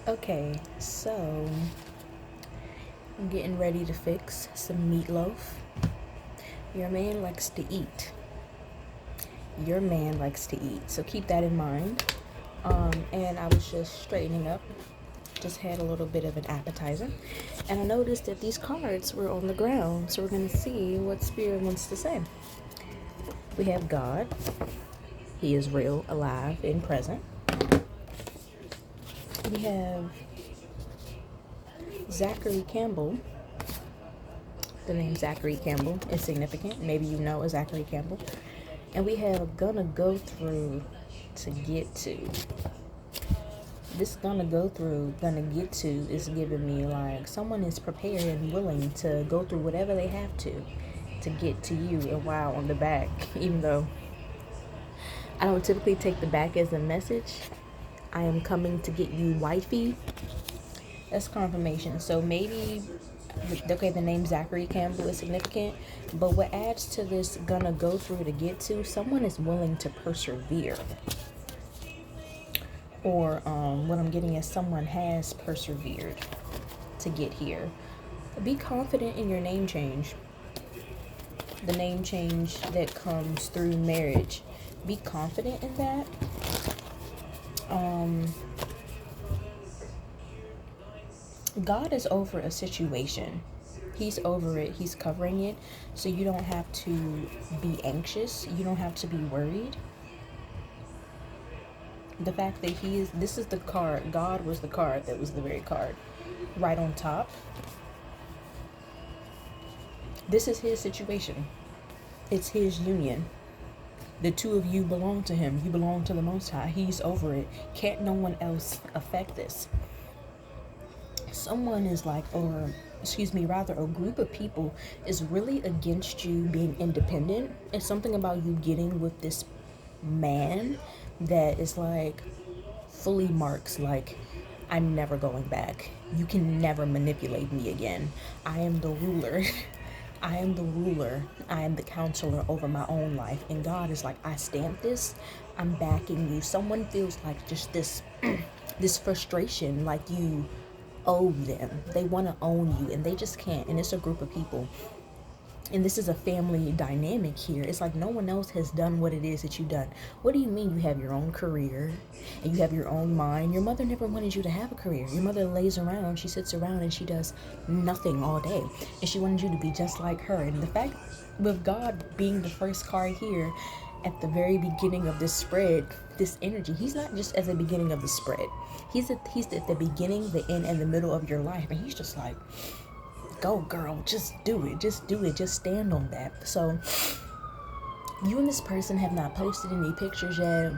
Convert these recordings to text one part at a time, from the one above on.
Okay, so I'm getting ready to fix some meatloaf. Your man likes to eat. Your man likes to eat. So keep that in mind. And I was just straightening up. Just had a little bit of an appetizer. And I noticed that these cards were on the ground. So we're going to see what Spirit wants to say. We have God. He is real, alive, and present. We have Zachary Campbell. The name Zachary Campbell is significant. Maybe you know a Zachary Campbell. And we have gonna go through to get to. This gonna get to is giving me like someone is prepared and willing to go through whatever they have to get to you. And wow, on the back, even though I don't typically take the back as a message, I am coming to get you wifey. That's confirmation. So maybe, okay, the name Zachary Campbell is significant, but what adds to this gonna go through to get to, someone is willing to persevere. Or what I'm getting is someone has persevered to get here. Be confident in your name change. The name change that comes through marriage. Be confident in that. God is over a situation. He's over it. He's covering it. So you don't have to be anxious. You don't have to be worried. The fact that this is the card. God was the card that was the very card right on top. This is his situation. It's his union. The two of you belong to him. You belong to the Most High. He's over it. Can't no one else affect this. Someone is like, rather a group of people is really against you being independent. It's something about you getting with this man that is like fully marks like, I'm never going back. You can never manipulate me again. I am the ruler. I am the ruler. I am the counselor over my own life. And God is like, I stamp this. I'm backing you. Someone feels like just this this frustration, like you owe them. They want to own you and they just can't. And it's a group of people. And this is a family dynamic here. It's like no one else has done what it is that you've done. What do you mean you have your own career and you have your own mind? Your mother never wanted you to have a career. Your mother lays around, she sits around and she does nothing all day. And she wanted you to be just like her. And the fact with God being the first card here at the very beginning of this spread, this energy, he's not just at the beginning of the spread. He's at the beginning, the end, and the middle of your life. And he's just like, go girl, just do it, just stand on that. So you and this person have not posted any pictures yet.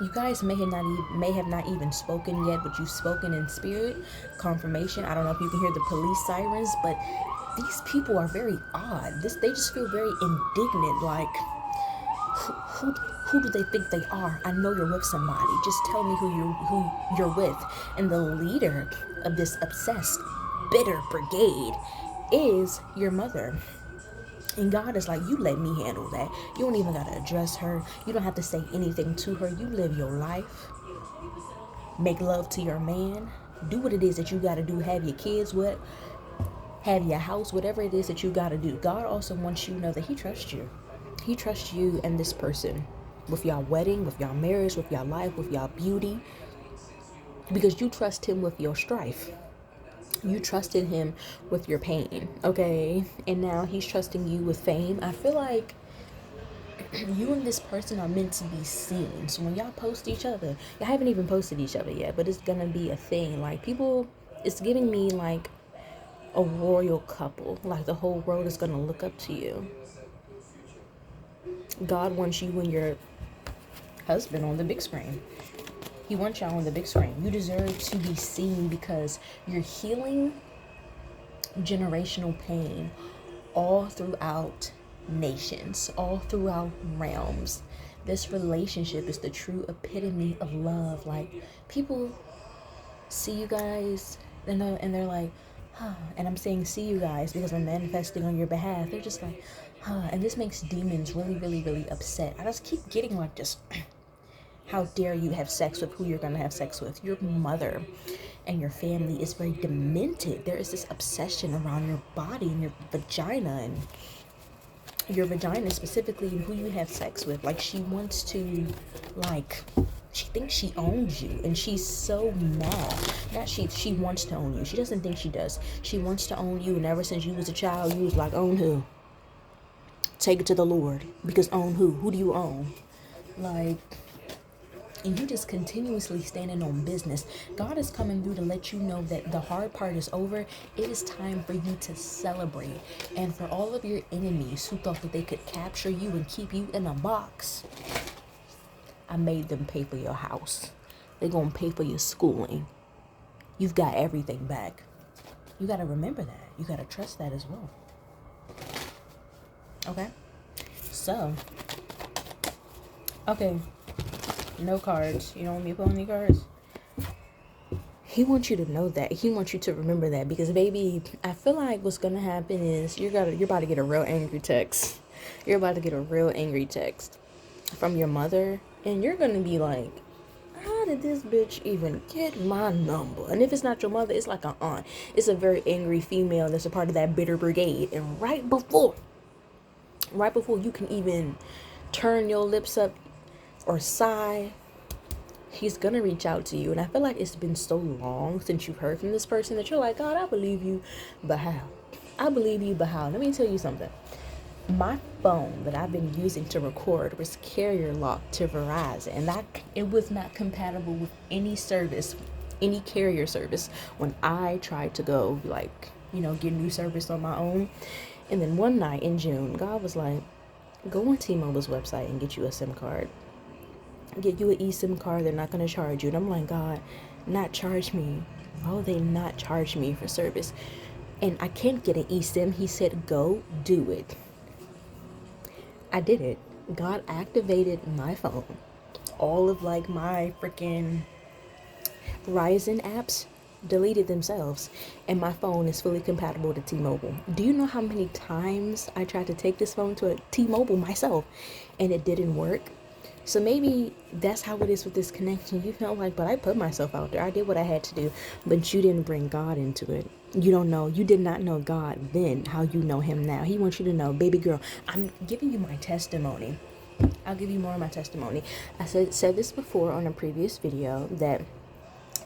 You guys may have not even spoken yet, but you've spoken in spirit. Confirmation. I don't know if you can hear the police sirens, but these people are very odd. They just feel very indignant, like who do they think they are? I know you're with somebody. Just tell me who you're with. And the leader of this obsessed, bitter brigade is your mother. And God is like, you let me handle that. You don't even gotta address her. You don't have to say anything to her. You live your life. Make love to your man. Do what it is that you gotta do. Have your kids with. Have your house. Whatever it is that you gotta do. God also wants you to know that he trusts you. He trusts you and this person. With y'all wedding, with y'all marriage, with y'all life, with y'all beauty. Because you trust him with your strife. You trusted him with your pain, okay? And now he's trusting you with fame. I feel like you and this person are meant to be seen. So when y'all post each other, y'all haven't even posted each other yet, but it's gonna be a thing. Like people, it's giving me like a royal couple. Like the whole world is gonna look up to you. God wants you and your husband on the big screen. He wants y'all on the big screen. You deserve to be seen because you're healing generational pain all throughout nations, all throughout realms. This relationship is the true epitome of love. Like people see you guys and they're like, huh. And I'm saying see you guys because I'm manifesting on your behalf. They're just like, huh. And this makes demons really, really, really upset. I just keep getting like just How dare you have sex with who you're going to have sex with? Your mother and your family is very demented. There is this obsession around your body and your vagina, and your vagina specifically, and who you have sex with. Like, she wants to, like, she thinks she owns you, and she's so mad. Not she wants to own you. She doesn't think she does. She wants to own you, and ever since you was a child, you was like, own who? Take it to the Lord. Because own who? Who do you own? Like, and you just continuously standing on business. God is coming through to let you know that the hard part is over. It is time for you to celebrate. And for all of your enemies who thought that they could capture you and keep you in a box, I made them pay for your house. They're going to pay for your schooling. You've got everything back. You got to remember that. You got to trust that as well. Okay? So, okay. No cards. You don't want me to pull any cards? He wants you to know that. He wants you to remember that. Because, baby, I feel like what's going to happen is you're about to get a real angry text. You're about to get a real angry text from your mother. And you're going to be like, how did this bitch even get my number? And if it's not your mother, it's like an aunt. It's a very angry female that's a part of that bitter brigade. And right before you can even turn your lips up or sigh, he's gonna reach out to you. And I feel like it's been so long since you've heard from this person that you're like, God, I believe you, but how? I believe you, but how? Let me tell you something. My phone that I've been using to record was carrier locked to Verizon, and it was not compatible with any service, any carrier service, when I tried to go, like, get new service on my own. And then one night in June, God was like, go on T-Mobile's website and get you a SIM card. Get you an eSIM card. They're not going to charge you. And I'm like, God, not charge me. Why would they not charge me for service? And I can't get an eSIM. He said, go do it. I did it. God activated my phone. All of like my freaking Verizon apps deleted themselves, and my phone is fully compatible to T-Mobile. Do you know how many times I tried to take this phone to a T-Mobile myself and it didn't work? So maybe that's how it is with this connection. You felt like, but I put myself out there. I did what I had to do, but you didn't bring God into it. You don't know. You did not know God then how you know him now. He wants you to know, baby girl, I'm giving you my testimony. I'll give you more of my testimony. I said this before on a previous video that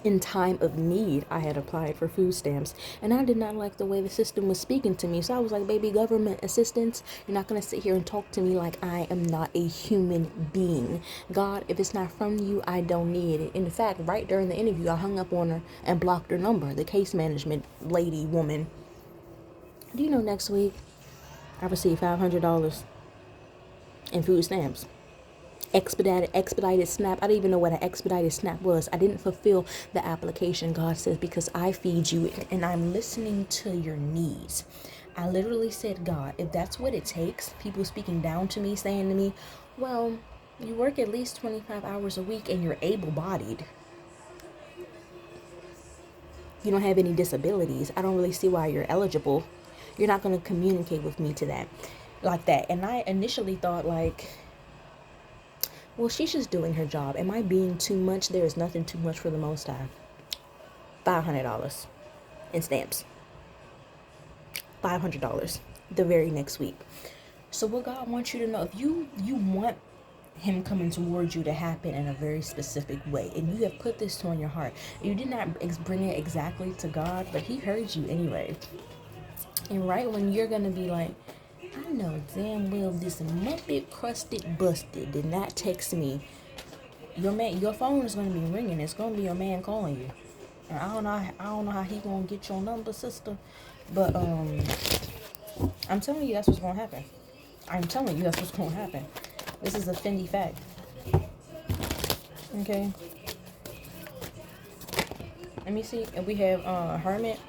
in time of need, I had applied for food stamps, and I did not like the way the system was speaking to me. So I was like, baby, government assistance, you're not going to sit here and talk to me like I am not a human being. God, if it's not from you, I don't need it. In fact, right during the interview, I hung up on her and blocked her number, the case management lady, woman. Do you know next week I received $500 in food stamps? Expedited SNAP. I didn't even know what an expedited SNAP was. I didn't fulfill the application, God says, because I feed you and I'm listening to your needs. I literally said, God, if that's what it takes, people speaking down to me, saying to me, well, you work at least 25 hours a week and you're able-bodied. You don't have any disabilities. I don't really see why you're eligible. You're not going to communicate with me to that, like that. And I initially thought like, well, she's just doing her job. Am I being too much? There is nothing too much for the Most High. $500 in stamps. $500 the very next week. So what God wants you to know, if you want him coming towards you to happen in a very specific way, and you have put this on your heart, you did not bring it exactly to God, but he heard you anyway. And right when you're going to be like, I know damn well this muppet crusted busted did not text me. Your phone is going to be ringing. It's going to be your man calling you. And I don't know how he going to get your number, sister. But I'm telling you that's what's going to happen. I'm telling you that's what's going to happen. This is a Fendi fact. Okay. Let me see. And we have Hermit.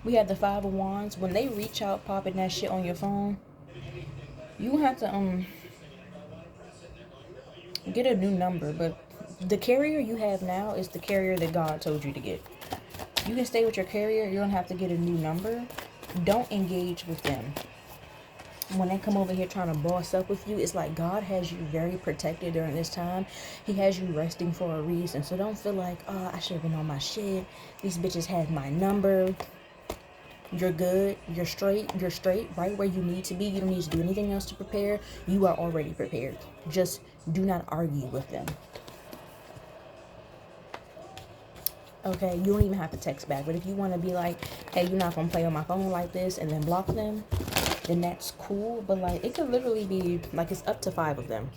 We have the Five of Wands. When they reach out, popping that shit on your phone, you have to get a new number. But the carrier you have now is the carrier that God told you to get. You can stay with your carrier. You don't have to get a new number. Don't engage with them. when they come over here trying to boss up with you, it's like God has you very protected during this time. He has you resting for a reason. So don't feel like, oh, I should have been on my shit. These bitches had my number. You're good. You're straight. You're straight right where you need to be. You don't need to do anything else to prepare. You are already prepared. Just do not argue with them. Okay, you don't even have to text back. But if you want to be like, hey, you're not going to play on my phone like this and then block them, then that's cool. But like, it could literally be like, it's up to 5 of them.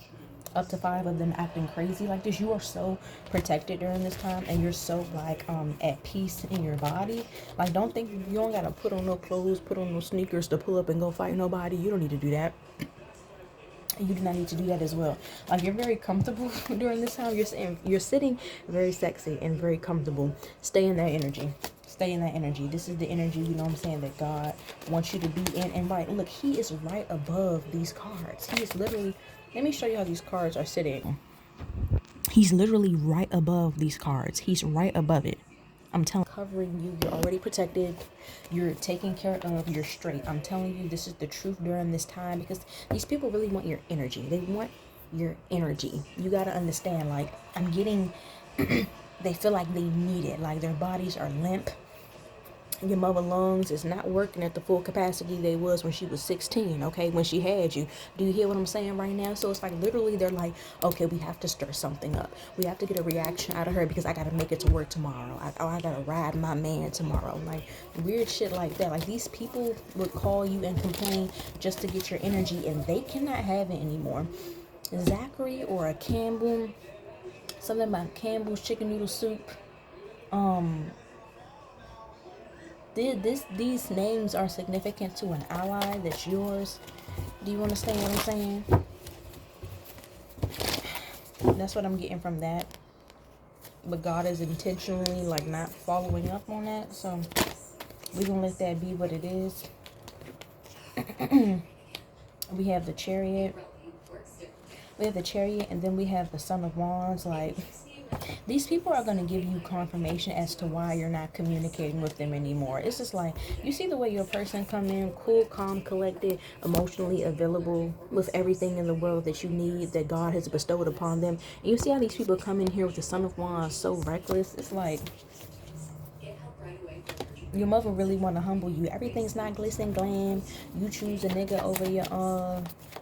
Up to 5 of them acting crazy like this. You are so protected during this time, and you're so like at peace in your body. Like, don't think you don't gotta put on no clothes, put on no sneakers to pull up and go fight nobody. You don't need to do that. You do not need to do that as well. Like, you're very comfortable during this time. You're sitting very sexy and very comfortable. Stay in that energy. Stay in that energy. This is the energy, you know what I'm saying, that God wants you to be in. And right, look, he is right above these cards. He is literally, let me show you how these cards are sitting. He's literally right above these cards. He's right above it. I'm telling you, covering you. You're already protected. You're taken care of. You're straight. I'm telling you, this is the truth during this time, because these people really want your energy. They want your energy. You got to understand, like, I'm getting, they feel like they need it. Like, their bodies are limp. Your mother lungs is not working at the full capacity they was when she was 16, okay, when she had you. Do you hear what I'm saying right now? So it's like, literally, they're like, okay, we have to stir something up. We have to get a reaction out of her because I got to make it to work tomorrow. I got to ride my man tomorrow. Like, weird shit like that. Like, these people would call you and complain just to get your energy, and they cannot have it anymore. Zachary or a Campbell, something about Campbell's chicken noodle soup. These names are significant to an ally that's yours. Do you understand what I'm saying? That's what I'm getting from that. But God is intentionally like not following up on that. So we're gonna let that be what it is. We have the Chariot. We have the Chariot, and then we have the Son of Wands. Like, these people are going to give you confirmation as to why you're not communicating with them anymore. It's just like, you see the way your person come in, cool, calm, collected, emotionally available with everything in the world that you need, that God has bestowed upon them. And you see how these people come in here with the Son of Wands so reckless. It's like, your mother really want to humble you. Everything's not glitz and glam. You choose a nigga over your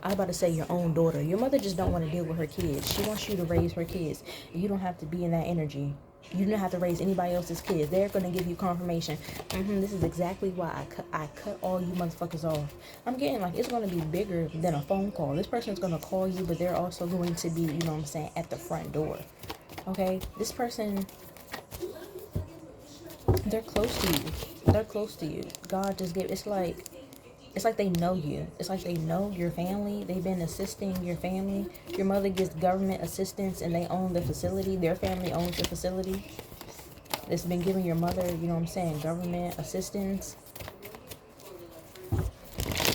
I was about to say your own daughter. Your mother just don't want to deal with her kids. She wants you to raise her kids. You don't have to be in that energy. You don't have to raise anybody else's kids. They're going to give you confirmation. This is exactly why I cut all you motherfuckers off. I'm getting like, it's going to be bigger than a phone call. This person's going to call you, but they're also going to be, you know what I'm saying, at the front door. Okay? This person, they're close to you. They're close to you. God just gave, it's like they know you. It's like they know your family. They've been assisting your family. Your mother gets government assistance and they own the facility. Their family owns the facility. It's been giving your mother, you know what I'm saying, government assistance.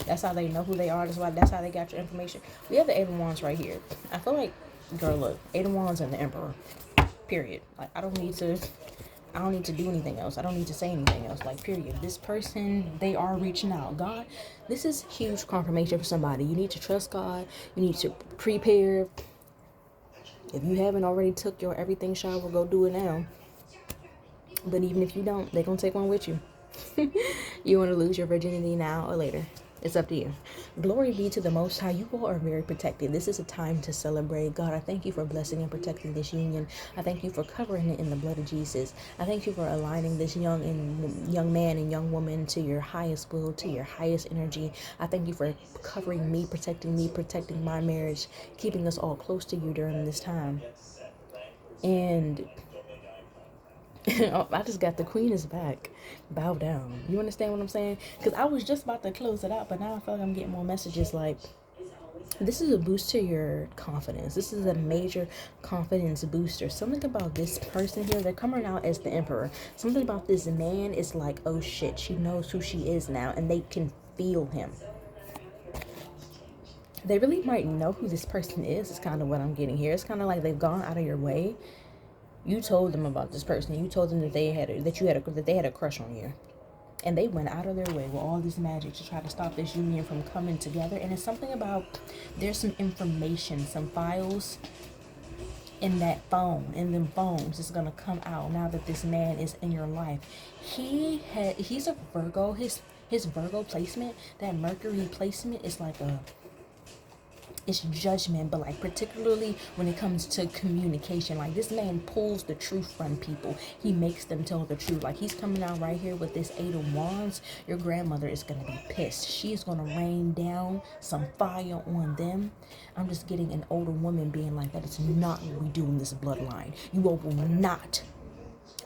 That's how they know who they are. That's how they got your information. We have the Eight of Wands right here. I feel like, girl, look, Eight of Wands and the Emperor. Period. Like, I don't need to do anything else. I don't need to say anything else. Like, period. This person, they are reaching out. God, this is huge confirmation for somebody. You need to trust God. You need to prepare. If you haven't already took your everything shower, go do it now. But even if you don't, they're going to take one with you. You want to lose your virginity now or later. It's up to you. Glory be to the Most High. You all are very protected. This is a time to celebrate. God, I thank you for blessing and protecting this union. I thank you for covering it in the blood of Jesus. I thank you for aligning this young man and young woman to your highest will, to your highest energy. I thank you for covering me, protecting my marriage, keeping us all close to you during this time. And I just got the Queen is back. Bow down. You understand what I'm saying? Because I was just about to close it out, but now I feel like I'm getting more messages like, this is a boost to your confidence. This is a major confidence booster. Something about this person here, they're coming out as the Emperor. Something about this man is like, oh shit, she knows who she is now, and they can feel him. They really might know who this person is kind of what I'm getting here. It's kind of like they've gone out of your way. You told them about this person. You told them that they had a crush on you. And they went out of their way with all this magic to try to stop this union from coming together. And it's something about, there's some information, some files in that phone, in them phones, is gonna come out now that this man is in your life. He's a Virgo. His Virgo placement, that Mercury placement, is like it's judgment, but like particularly when it comes to communication. Like, this man pulls the truth from people. He makes them tell the truth. Like, he's coming out right here with this 8 of Wands. Your grandmother is going to be pissed. She's going to rain down some fire on them. I'm just getting an older woman being like, that is not what we do in this bloodline. You all will not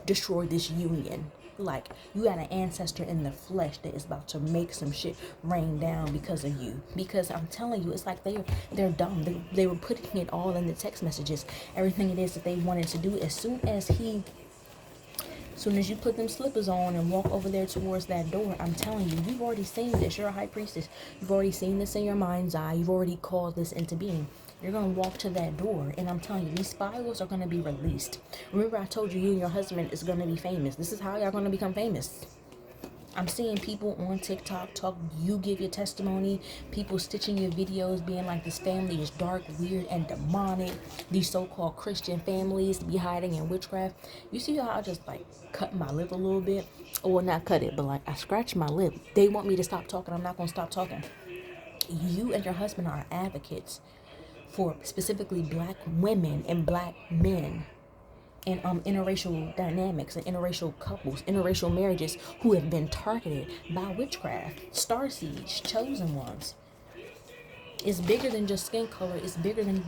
destroy this union. Like, you got an ancestor in the flesh that is about to make some shit rain down because of you. Because I'm telling you, it's like they're dumb. They were putting it all in the text messages. Everything it is that they wanted to do. As soon as you put them slippers on and walk over there towards that door, I'm telling you, you've already seen this. You're a high priestess. You've already seen this in your mind's eye. You've already called this into being. You're going to walk to that door, and I'm telling you, these files are going to be released. Remember, I told you, you and your husband is going to be famous. This is how y'all going to become famous. I'm seeing people on TikTok talk, you give your testimony, people stitching your videos being like, this family is dark, weird, and demonic. These so-called Christian families be hiding in witchcraft. You see how I just like cut my lip a little bit? Or not cut it, but like I scratched my lip. They want me to stop talking. I'm not going to stop talking. You and your husband are advocates for specifically black women and black men, and interracial dynamics and interracial couples, interracial marriages who have been targeted by witchcraft, starseeds, chosen ones. It's bigger than just skin color. It's bigger than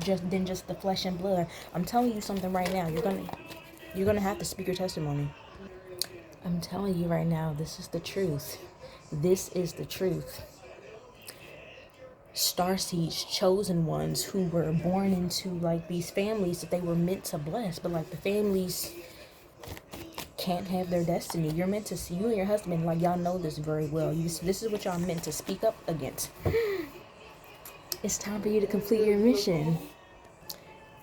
just the flesh and blood. I'm telling you something right now. You're gonna have to speak your testimony. I'm telling you right now, this is the truth. This is the truth. Starseeds, chosen ones who were born into like these families that they were meant to bless, but like the families can't have their destiny. You're meant to see, you and your husband, like, y'all know this very well. This is what y'all meant to speak up against. It's time for you to complete your mission.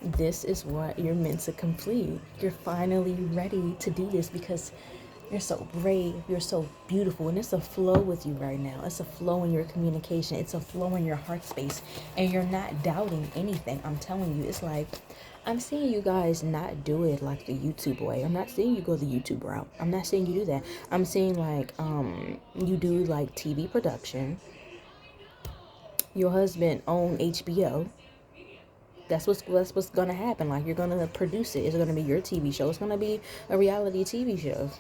This is what you're meant to complete. You're finally ready to do this because you're so brave, you're so beautiful, and it's a flow with you right now. It's a flow in your communication. It's a flow in your heart space, and you're not doubting anything. I'm telling you, it's like, I'm seeing you guys not do it like the YouTube way. I'm not seeing you go the YouTube route. I'm not saying you do that. I'm saying like, you do like TV production. Your husband own HBO. That's what's gonna happen. Like, you're gonna produce it. It's gonna be your TV show. It's gonna be a reality TV show.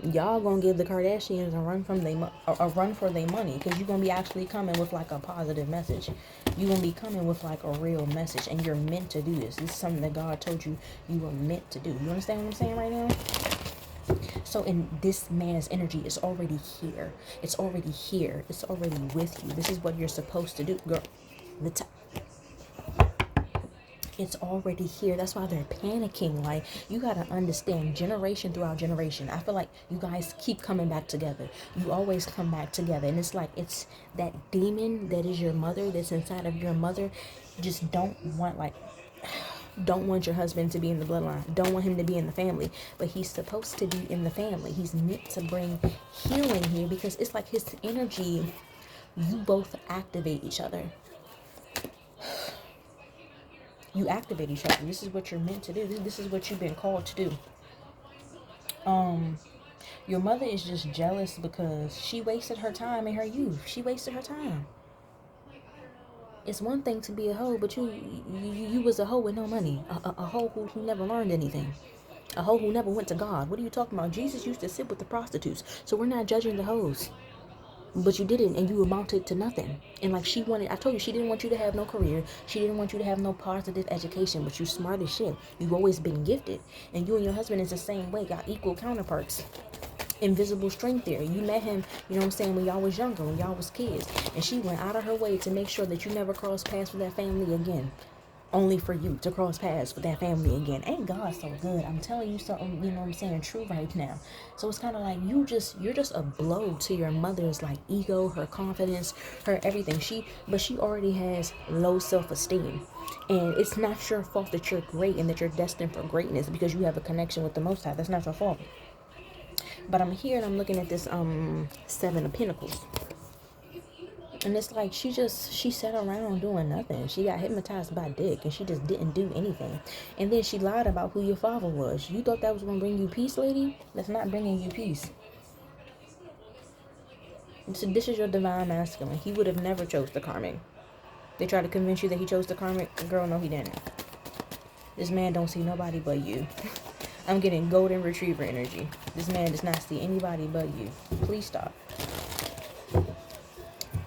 Y'all gonna give the Kardashians a run for their money, because you're gonna be actually coming with like a positive message. You're gonna be coming with like a real message, and you're meant to do this. This is something that God told you you were meant to do. You understand what I'm saying right now? So, in this man's energy is already here. It's already here. It's already with you. This is what you're supposed to do, girl. It's already here. That's why they're panicking. Like, you gotta understand, generation throughout generation, I feel like you guys keep coming back together. You always come back together, and it's like, it's that demon that is your mother, that's inside of your mother. Just don't want your husband to be in the bloodline. Don't want him to be in the family, but he's supposed to be in the family. He's meant to bring healing here, because it's like his energy, you both activate each other. You activate each other. This is what you're meant to do. This is what you've been called to do. Your mother is just jealous because she wasted her time in her youth. She wasted her time. It's one thing to be a hoe, but you was a hoe with no money. A hoe who never learned anything. A hoe who never went to God. What are you talking about? Jesus used to sit with the prostitutes. So we're not judging the hoes. But you didn't, and you amounted to nothing. And like, I told you, she didn't want you to have no career. She didn't want you to have no positive education, but you smart as shit. You've always been gifted. And you and your husband is the same way, got equal counterparts. Invisible string theory. You met him, you know what I'm saying, when y'all was younger, when y'all was kids. And she went out of her way to make sure that you never cross paths with that family again. Only for you to cross paths with that family again. Ain't God so good? I'm telling you something, you know what I'm saying, true right now. So it's kind of like, you're just a blow to your mother's like ego, her confidence, her everything. But she already has low self-esteem. And it's not your fault that you're great and that you're destined for greatness, because you have a connection with the Most High. That's not your fault. But I'm here and I'm looking at this Seven of Pentacles. And it's like she sat around doing nothing. She got hypnotized by dick and she just didn't do anything. And then she lied about who your father was. You thought that was going to bring you peace, lady? That's not bringing you peace. So this is your divine masculine. He would have never chose the karmic. They try to convince you that he chose the karmic. Girl, no, he didn't. This man don't see nobody but you. I'm getting golden retriever energy. This man does not see anybody but you. Please stop.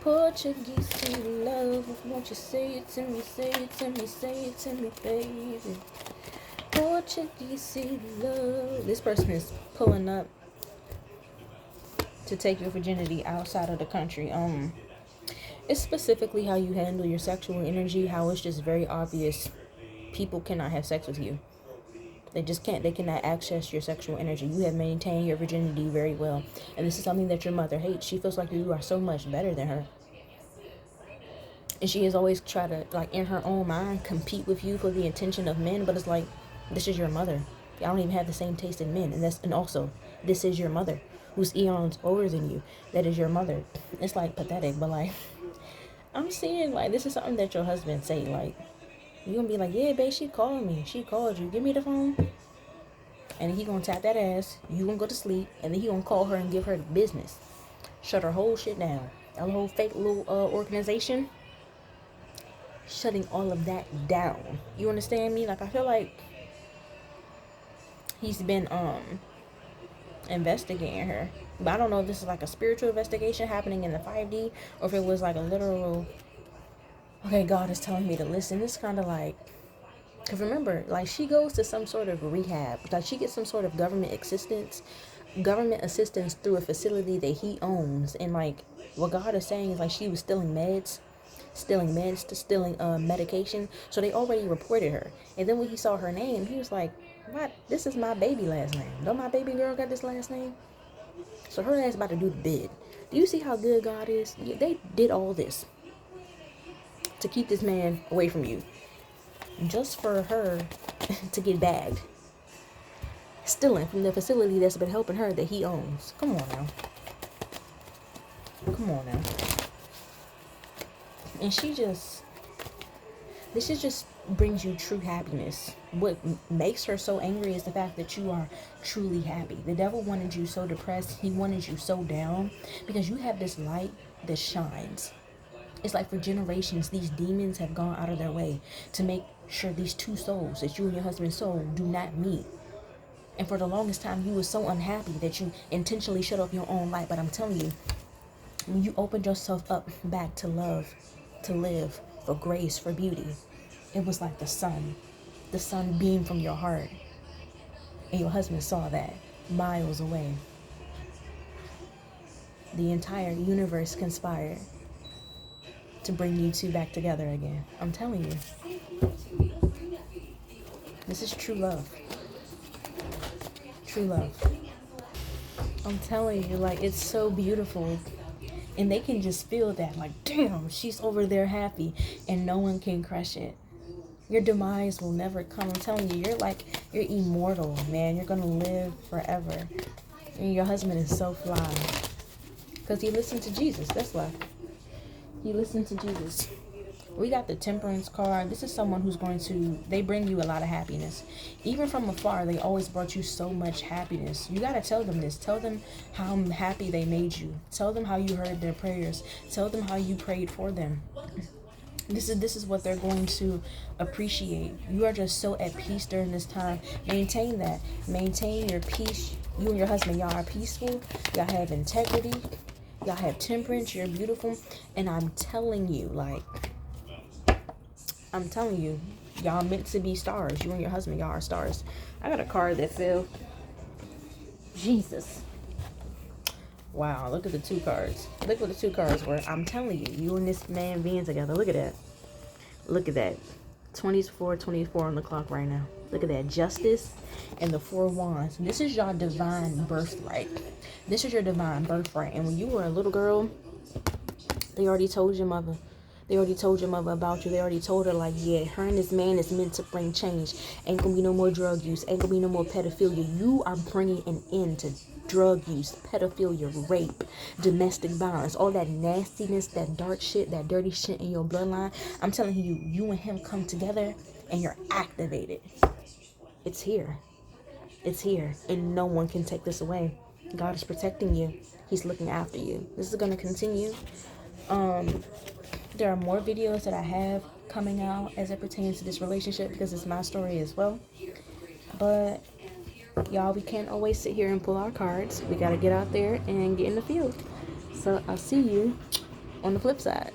Portuguese to love, won't you say it to me, say it to me, say it to me, baby. Portuguese to love. This person is pulling up to take your virginity outside of the country. It's specifically how you handle your sexual energy, how it's just very obvious people cannot have sex with you. They just can't. They cannot access your sexual energy. You have maintained your virginity very well. And this is something that your mother hates. She feels like you are so much better than her. And she has always tried to, like, in her own mind, compete with you for the attention of men. But it's like, this is your mother. Y'all don't even have the same taste in men. And also, this is your mother, who's eons older than you. That is your mother. It's, like, pathetic. But, like, I'm seeing, like, this is something that your husband say, like, you're gonna be like, yeah, babe, she called me. She called you. Give me the phone. And he gonna tap that ass. You gonna go to sleep. And then he gonna call her and give her the business. Shut her whole shit down. That whole fake little organization. Shutting all of that down. You understand me? Like, I feel like he's been investigating her. But I don't know if this is like a spiritual investigation happening in the 5D. Or if it was like a literal... Okay, God is telling me to listen. It's kind of like, because remember, like, she goes to some sort of rehab. Like, she gets some sort of government assistance through a facility that he owns. And, like, what God is saying is, like, she was stealing medication. So they already reported her. And then when he saw her name, he was like, what? This is my baby last name. Don't my baby girl got this last name? So her ass about to do the bid. Do you see how good God is? They did all this to keep this man away from you, just for her to get bagged, stealing from the facility that's been helping her that he owns. Come on now. And this just brings you true happiness. What makes her so angry is the fact that you are truly happy. The devil wanted you so depressed. He wanted you so down because you have this light that shines. It's like for generations, these demons have gone out of their way to make sure these two souls, that you and your husband's soul, do not meet. And for the longest time, you were so unhappy that you intentionally shut off your own light. But I'm telling you, when you opened yourself up back to love, to live, for grace, for beauty, it was like the sun beamed from your heart. And your husband saw that miles away. The entire universe conspired to bring you two back together again. I'm telling you. This is true love. True love. I'm telling you, like, it's so beautiful. And they can just feel that, like, damn, she's over there happy. And no one can crush it. Your demise will never come. I'm telling you, you're immortal, man. You're gonna live forever. And your husband is so fly. Because he listened to Jesus, that's why. You listen to Jesus. We got the Temperance card. This is someone who's they bring you a lot of happiness. Even from afar, they always brought you so much happiness. You got to tell them this. Tell them how happy they made you. Tell them how you heard their prayers. Tell them how you prayed for them. This is what they're going to appreciate. You are just so at peace during this time. Maintain that. Maintain your peace. You and your husband, y'all are peaceful. Y'all have integrity. Y'all have temperance. You're beautiful. And I'm telling you, y'all meant to be stars. You and your husband, y'all are stars. I got a card that fell. Jesus. Wow, look at the two cards. Look what the two cards were. I'm telling you, you and this man being together. Look at that. Look at that. 24:24 on the clock right now. Look at that. Justice and the 4 wands. This is your divine birthright. This is your divine birthright. And when you were a little girl, they already told your mother They already told your mother about you. They already told her, like, yeah, her and this man is meant to bring change. Ain't gonna be no more drug use. Ain't gonna be no more pedophilia. You are bringing an end to drug use, pedophilia, rape, domestic violence, all that nastiness, that dark shit, that dirty shit in your bloodline. I'm telling you, you and him come together and you're activated. It's here. It's here. And no one can take this away. God is protecting you. He's looking after you. This is going to continue. There are more videos that I have coming out as it pertains to this relationship because it's my story as well. But y'all, we can't always sit here and pull our cards. We got to get out there and get in the field. So I'll see you on the flip side.